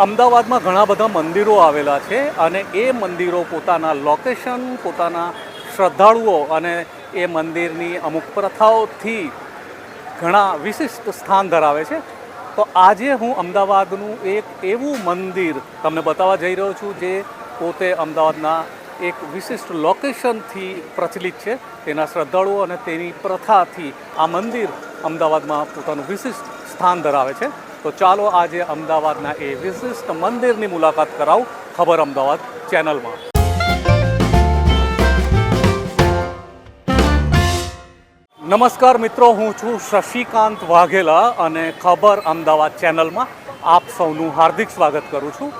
અમદાવાદમાં ઘણા બધા મંદિરો આવેલા છે અને એ મંદિરો પોતાના લોકેશન, પોતાના શ્રદ્ધાળુઓ અને એ મંદિરની અમુક પ્રથાઓથી ઘણા વિશિષ્ટ સ્થાન ધરાવે છે. તો આજે હું અમદાવાદનું એક એવું મંદિર તમને બતાવવા જઈ રહ્યો છું જે પોતે અમદાવાદના એક વિશિષ્ટ લોકેશનથી પ્રચલિત છે. તેના શ્રદ્ધાળુઓ અને તેની પ્રથાથી આ મંદિર અમદાવાદમાં પોતાનું વિશિષ્ટ સ્થાન ધરાવે છે. તો ચાલો આજે અમદાવાદના એ વિશિષ્ટ મંદિરની મુલાકાત કરાવું ખબર અમદાવાદ ચેનલમાં. નમસ્કાર મિત્રો, હું છું શશિકાંત વાઘેલા અને ખબર અમદાવાદ ચેનલમાં આપ સૌનું હાર્દિક સ્વાગત કરું છું.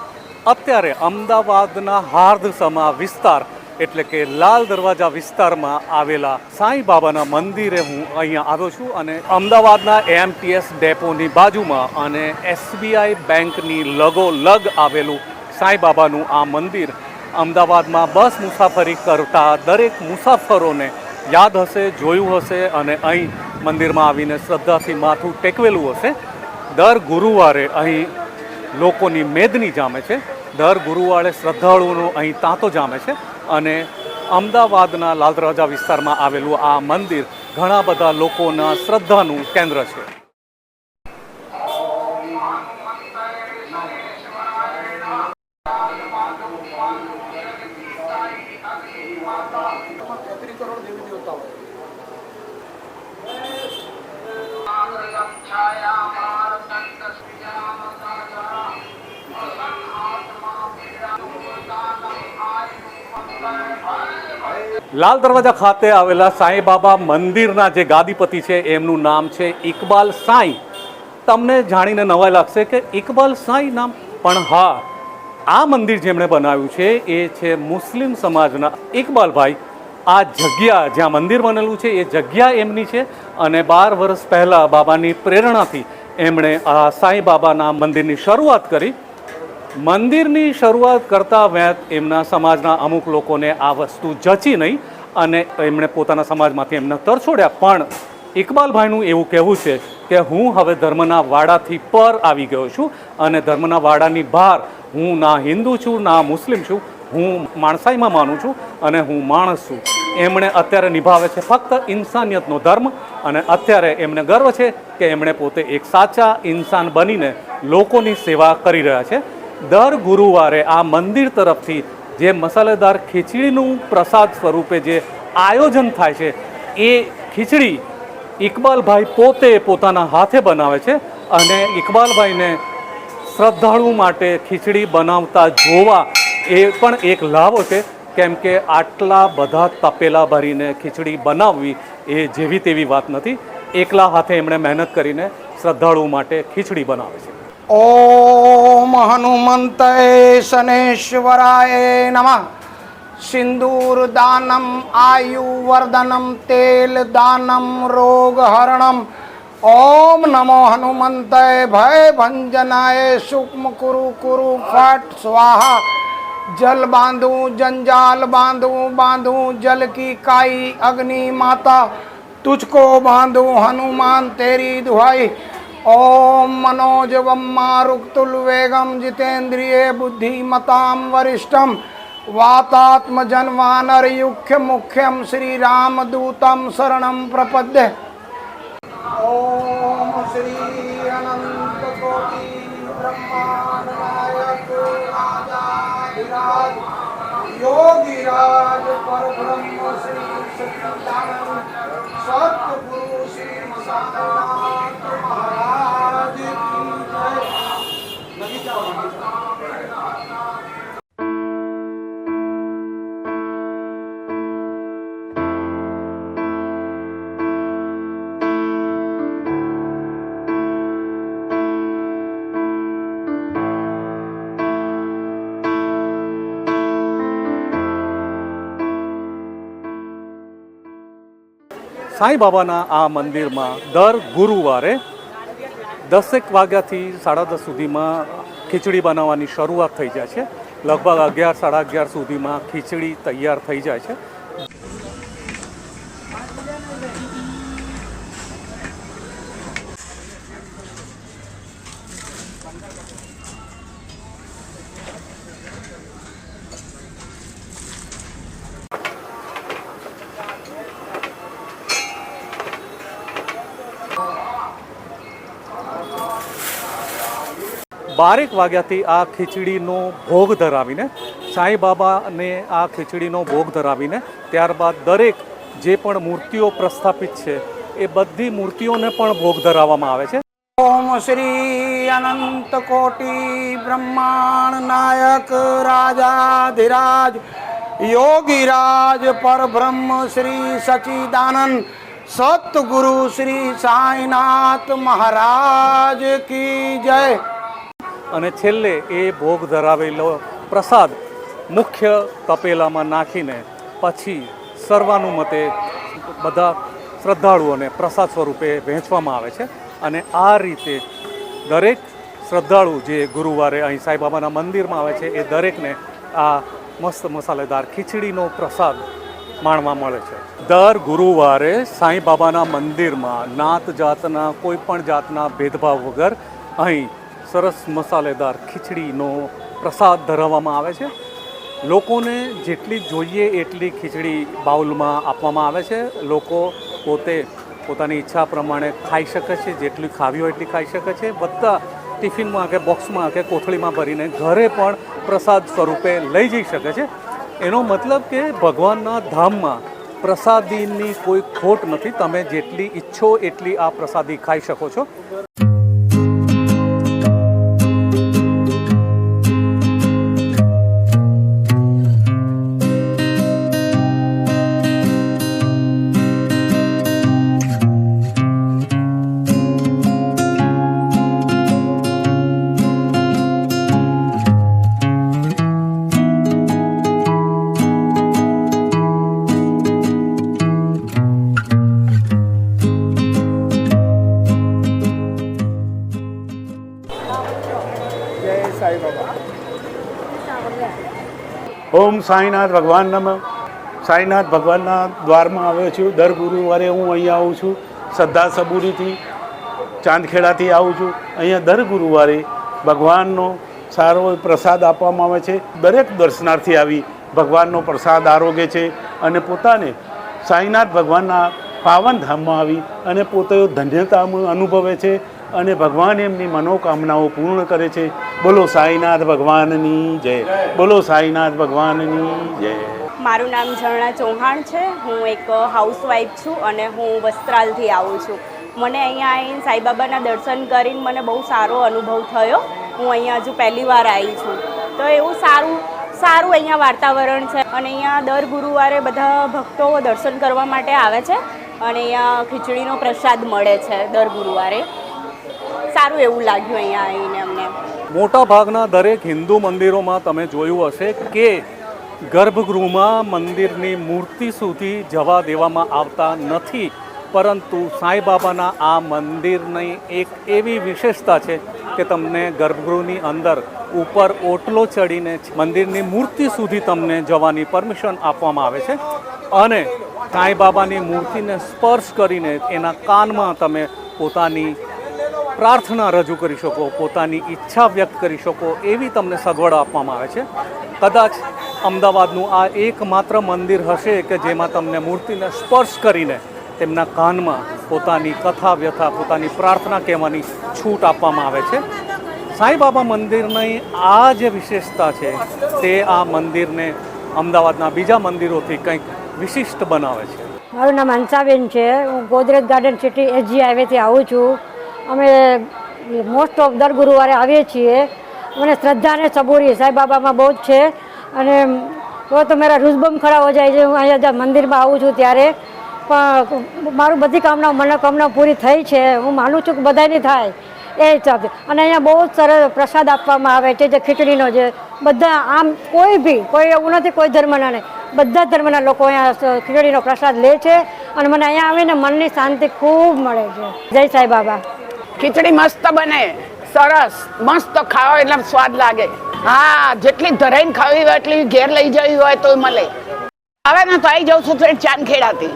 અત્યારે અમદાવાદના હાર્દસમા વિસ્તાર એટલે કે લાલ દરવાજા વિસ્તારમાં આવેલા સાંઈ બાબાના મંદિરે હું અહીંયા આવ્યો છું અને અમદાવાદના એએમટીએસ ડેપોની બાજુમાં અને એસબીઆઈ બેંકની લગોલગ આવેલું સાંઈ બાબાનું આ મંદિર અમદાવાદમાં બસ મુસાફરી કરતા દરેક મુસાફરોને યાદ હશે, જોયું હશે અને અહીં મંદિરમાં આવીને શ્રદ્ધાથી માથું ટેકવેલું હશે. દર ગુરુવારે અહીં લોકોની મેદની જામે છે. દર ગુરુવારે શ્રદ્ધાળુઓનો અહીં તાંતો જામે છે અને અમદાવાદના લાલ દરવાજા વિસ્તારમાં આવેલું આ મંદિર ઘણા બધા લોકોના શ્રદ્ધાનું કેન્દ્ર છે. લાલ દરવાજા ખાતે આવેલા સાંઈ બાબા મંદિરના જે ગાદીપતિ છે એમનું નામ છે ઇકબાલ સાંઈ. તમને જાણીને નવાઈ લાગશે કે ઇકબાલ સાંઈ નામ, પણ હા, આ મંદિર જેમણે બનાવ્યું છે એ છે મુસ્લિમ સમાજના ઇકબાલભાઈ. આ જગ્યા જ્યાં મંદિર બનેલું છે એ જગ્યા એમની છે અને 12 વર્ષ પહેલાં બાબાની પ્રેરણાથી એમણે આ સાંઈ બાબાના મંદિરની શરૂઆત કરી. મંદિરની શરૂઆત કરતા વેત એમના સમાજના અમુક લોકોને આ વસ્તુ જચી નહીં અને એમણે પોતાના સમાજમાંથી એમને તરછોડ્યા. પણ ઇકબાલભાઈનું એવું કહેવું છે કે હું હવે ધર્મના વાડાથી પર આવી ગયો છું અને ધર્મના વાડાની બહાર હું ના હિન્દુ છું ના મુસ્લિમ છું, હું માણસાઈમાં માનું છું અને હું માણસ છું. એમણે અત્યારે નિભાવે છે ફક્ત ઇન્સાનિયતનો ધર્મ અને અત્યારે એમને ગર્વ છે કે એમણે પોતે એક સાચા ઇન્સાન બનીને લોકોની સેવા કરી રહ્યા છે. દર ગુરુવારે આ મંદિર તરફથી જે મસાલેદાર ખીચડીનું પ્રસાદ સ્વરૂપે જે આયોજન થાય છે એ ખીચડી ઇકબાલભાઈ પોતે પોતાના હાથે બનાવે છે અને ઇકબાલભાઈને શ્રદ્ધાળુ માટે ખીચડી બનાવતા જોવા એ પણ એક લાભો છે, કેમ કે આટલા બધા તપેલા ભરીને ખીચડી બનાવવી એ જેવી તેવી વાત નથી. એકલા હાથે એમણે મહેનત કરીને શ્રદ્ધાળુ માટે ખીચડી બનાવે છે. ओम हनुमंते शनेश्वराय नमः. सिंदूर दानम आयुवर्धनम तेल दानम रोग हरणम. ओम नमो हनुमंते भय भंजनाय सूक्ष्म कुरु कुरु फट स्वाहा. जल बांधू जंजाल बांधू बांधू जल की काई अग्नि माता तुझको बांधू हनुमान तेरी दुहाई. ओम मनोजवम मारुक्तुल वेगम जितेन्द्रिय बुद्धिमताम वरिष्ठम वातात्मजन वानर युख्य मुख्यम श्री रामदूतम शरणम प्रपद्ये. ओम श्री अनंत कोटि ब्रह्मांड नायक राजाधिराज योगिराज परब्रह्म श्री सच्चिदानंद सतगुरु श्री साईनाथ महाराज की जय. लगी जाओ. સાંઈ બાબાના આ મંદિરમાં દર ગુરુવારે 10 વાગ્યાથી 10:30 સુધીમાં ખીચડી બનાવવાની શરૂઆત થઈ જાય છે. લગભગ 11, 11:30 સુધીમાં ખીચડી તૈયાર થઈ જાય છે. 12 વાગ્યાથી આ ખીચડીનો ભોગ ધરાવીને સાંઈ બાબાને આ ખીચડીનો ભોગ ધરાવીને ત્યારબાદ દરેક જે પણ મૂર્તિઓ પ્રસ્થાપિત છે એ બધી મૂર્તિઓને પણ ભોગ ધરાવવામાં આવે છે. ओम श्री अनंत कोटि ब्रह्मांड नायक राजाधिराज योगीराज पर ब्रह्म श्री सच्चिदानंद सतगुरु श्री साईनाथ महाराज की जय. અને છેલ્લે એ ભોગ ધરાવેલો પ્રસાદ મુખ્ય તપેલામાં નાખીને પછી સર્વાનુમતે બધા શ્રદ્ધાળુઓને પ્રસાદ સ્વરૂપે વહેંચવામાં આવે છે. અને આ રીતે દરેક શ્રદ્ધાળુ જે ગુરુવારે અહીં સાંઈબાબાના મંદિરમાં આવે છે એ દરેકને આ મસ્ત મસાલેદાર ખીચડીનો પ્રસાદ માણવા મળે છે. દર ગુરુવારે સાંઈબાબાના મંદિરમાં નાત જાતના કોઈ પણ જાતના ભેદભાવ વગર અહીં સરસ મસાલેદાર ખીચડીનો પ્રસાદ ધરાવવામાં આવે છે. લોકોને જેટલી જોઈએ એટલી ખીચડી બાઉલમાં આપવામાં આવે છે. લોકો પોતે પોતાની ઈચ્છા પ્રમાણે ખાઈ શકે છે, જેટલી ખાવી હોય એટલી ખાઈ શકે છે. બધા ટિફિનમાં કે બોક્સમાં કે કોથળીમાં ભરીને ઘરે પણ પ્રસાદ સ્વરૂપે લઈ જઈ શકે છે. એનો મતલબ કે ભગવાનના ધામમાં પ્રસાદીની કોઈ ખોટ નથી. તમે જેટલી ઈચ્છો એટલી આ પ્રસાદી ખાઈ શકો છો. ઓમ સાંઈનાથ ભગવાન નમઃ. સાંઈનાથ ભગવાનના દ્વારમાં આવ્યો છું. દર ગુરુવારે હું અહીંયા આવું છું. શ્રદ્ધા સબૂરીથી ચાંદખેડાથી આવું છું. અહીંયા દર ગુરુવારે ભગવાનનો સારો પ્રસાદ આપવામાં આવે છે. દરેક દર્શનાર્થી આવી ભગવાનનો પ્રસાદ આરોગે છે અને પોતાને સાંઈનાથ ભગવાનના પાવન ધામમાં આવી અને પોતે ધન્યતા અનુભવે છે અને ભગવાન એમની મનોકામનાઓ પૂર્ણ કરે છે. બોલો સાંઈનાથ ભગવાનની જય. બોલો સાંઈનાથ ભગવાનની જય. મારું નામ ઝરણા ચૌહાણ છે. હું એક હાઉસવાઈફ છું અને હું વસ્ત્રાલથી આવું છું. મને અહીંયા આવીને સાંઈબાબાના દર્શન કરીને મને બહુ સારો અનુભવ થયો. હું અહીંયા હજુ પહેલી વાર આવી છું. તો એવું સારું અહીંયા વાતાવરણ છે અને અહીંયા દર ગુરુવારે બધા ભક્તો દર્શન કરવા માટે આવે છે અને અહીંયા ખીચડીનો પ્રસાદ મળે છે દર ગુરુવારે. સારું એવું લાગ્યું અહીંયા આવીને અમને. મોટા ભાગના દરેક હિન્દુ મંદિરોમાં તમે જોયું હશે કે ગર્ભગૃહમાં મંદિરની મૂર્તિ સુધી જવા દેવામાં આવતા નથી. પરંતુ સાંઈબાબાના આ મંદિરની એક એવી વિશેષતા છે કે તમને ગર્ભગૃહની અંદર ઉપર ઓટલો ચડીને મંદિરની મૂર્તિ સુધી તમને જવાની પરમિશન આપવામાં આવે છે અને સાંઈબાબાની મૂર્તિને સ્પર્શ કરીને એના કાનમાં તમે પોતાની પ્રાર્થના રજૂ કરી શકો, પોતાની ઈચ્છા વ્યક્ત કરી શકો એવી તમને સગવડ આપવામાં આવે છે. કદાચ અમદાવાદનું આ એકમાત્ર મંદિર હશે કે જેમાં તમને મૂર્તિને સ્પર્શ કરીને તેમના કાનમાં પોતાની કથા વ્યથા, પોતાની પ્રાર્થના કહેવાની છૂટ આપવામાં આવે છે. સાંઈબાબા મંદિરની આ જે વિશેષતા છે તે આ મંદિરને અમદાવાદના બીજા મંદિરોથી કંઈક વિશિષ્ટ બનાવે છે. મારું નામ હંસાબેન છે. હું ગોદરેજ ગાર્ડન સિટી એસજી હાઈવેથી આવું છું. અમે મોસ્ટ ઓફ દર ગુરુવારે આવીએ છીએ. મને શ્રદ્ધા અને સબૂરી સાંઈ બાબામાં બહુ જ છે અને वो तो मेरा रूजबम खड़ा हो जाए. હું અહીંયા જ્યાં મંદિરમાં આવું છું ત્યારે પણ મારું બધી કામના મનોકામના પૂરી થઈ છે. હું માનું છું કે બધાની થાય એ હિસાબે. અને અહીંયા બહુ જ સરસ પ્રસાદ આપવામાં આવે છે જે ખીચડીનો છે. બધા આમ કોઈ એવું નથી કોઈ ધર્મના નહીં, બધા ધર્મના લોકો અહીંયા ખીચડીનો પ્રસાદ લે છે અને મને અહીંયા આવીને મનની શાંતિ ખૂબ મળે છે. જય સાંઈ બાબા. ખીચડી મસ્ત બને, સરસ મસ્ત ખાઓ એટલે સ્વાદ લાગે. હા, જેટલી ધરાઈને ખાવી હોય એટલી ઘેર લઈ જવી હોય તો મળે. હવે ને તો આવી જાઉં છું ચાંદખેડાથી.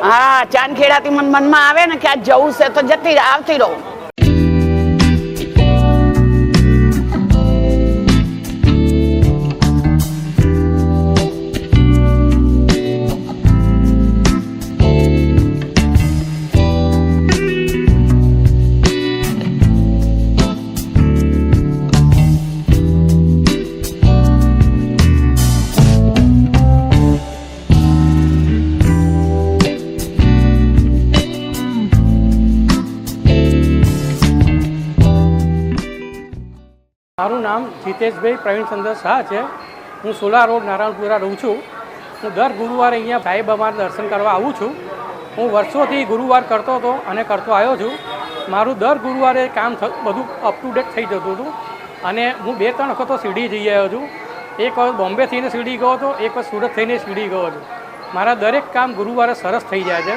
હા, ચાંદખેડાથી મનમાં આવે ને કે આ જવું છે તો આવતી રહું. મારું નામ જીતેશભાઈ પ્રવીણચંદ્ર શાહ છે. હું સોલા રોડ નારાયણપુરા રહું છું. હું દર ગુરુવારે અહીંયા સાંઈ બાબાના દર્શન કરવા આવું છું. હું વર્ષોથી ગુરુવાર કરતો હતો અને કરતો આવ્યો છું. મારું દર ગુરુવારે કામ બધું અપ ટુ ડેટ થઈ જતું હતું અને હું 2-3 વખત તો શિરડી જઈ આવ્યો છું. એક વખત બોમ્બે થઈને શિરડી ગયો હતો, એક વખત સુરત થઈને શિરડી ગયો છું. મારા દરેક કામ ગુરુવારે સરસ થઈ જાય છે.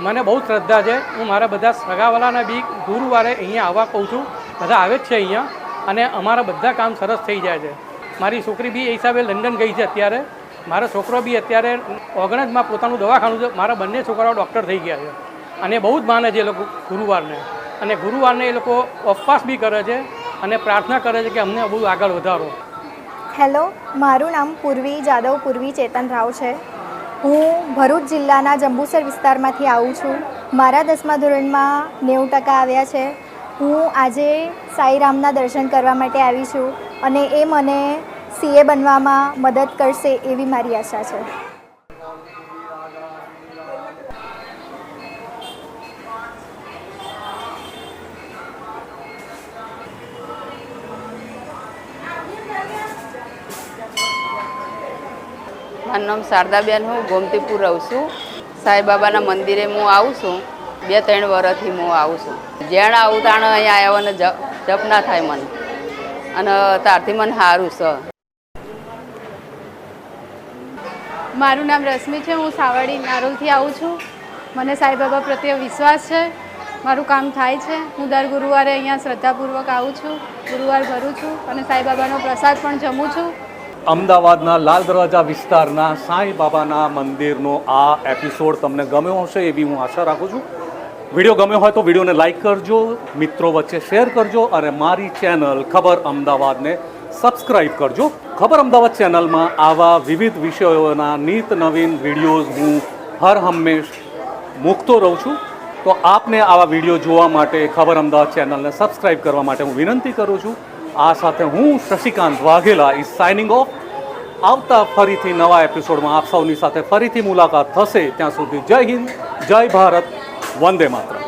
મને બહુ શ્રદ્ધા છે. હું મારા બધા સગાવાલાને બી ગુરુવારે અહીંયા આવવા કહું છું. બધા આવે જ છે અહીંયા અને અમારા બધા કામ સરસ થઈ જાય છે. મારી છોકરી બી એ હિસાબે લંડન ગઈ છે અત્યારે. મારો છોકરો બી અત્યારે ઓગણજમાં પોતાનું દવાખાનું છે. મારા બંને છોકરાઓ ડૉક્ટર થઈ ગયા છે અને બહુ જ માને છે એ લોકો ગુરુવારને. અને ગુરુવારને એ લોકો ઉપવાસ બી કરે છે અને પ્રાર્થના કરે છે કે અમને બહુ આગળ વધારો. હેલો, મારું નામ પૂર્વી જાદવ પૂર્વી ચેતન રાવ છે. હું ભરૂચ જિલ્લાના જંબુસર વિસ્તારમાંથી આવું છું. મારા 10મા ધોરણમાં 90% આવ્યા છે. હું આજે સાંઈરામના દર્શન કરવા માટે આવી છું અને એ મને CA બનવામાં મદદ કરશે એવી મારી આશા છે. મારું નામ શારદાબેન, હું ગોમતીપુર રહું છું. સાંઈબાબાના મંદિરે હું આવું છું. 2-3 વર્ષથી હું આવું છું. જ્યાં આવું તાણ અહીંયા આવ્યો અને જપ ના થાય મને અને ત્યારથી મને સારું છે. મારું નામ રશ્મિ છે. હું સાવડી નારોલથી આવું છું. મને સાંઈબાબા પ્રત્યે વિશ્વાસ છે. મારું કામ થાય છે. હું દર ગુરુવારે અહીંયા શ્રદ્ધાપૂર્વક આવું છું. ગુરુવાર ભરું છું અને સાંઈબાબાનો પ્રસાદ પણ જમું છું. અમદાવાદના લાલ દરવાજા વિસ્તારના સાંઈ બાબાના મંદિરનો આ એપિસોડ તમને ગમ્યો હશે એવી હું આશા રાખું છું. વિડીયો ગમ્યો હોય તો વિડીયોને લાઇક કરજો, મિત્રો વચ્ચે શેર કરજો અને મારી ચેનલ ખબર અમદાવાદને સબસ્ક્રાઈબ કરજો. ખબર અમદાવાદ ચેનલમાં આવા વિવિધ વિષયોના નિત નવીન વિડીયોઝ હું હર હંમેશ મૂકતો રહું છું. તો આપને આવા વિડીયો જોવા માટે ખબર અમદાવાદ ચેનલને સબસ્ક્રાઈબ કરવા માટે હું વિનંતી કરું છું. આ સાથે હું Shashikant Vaghela is signing of. આવતા ફરીથી નવા એપિસોડમાં આપ સૌની સાથે ફરીથી મુલાકાત થશે. ત્યાં સુધી જય હિન્દ, જય ભારત, વંદે માતરમ.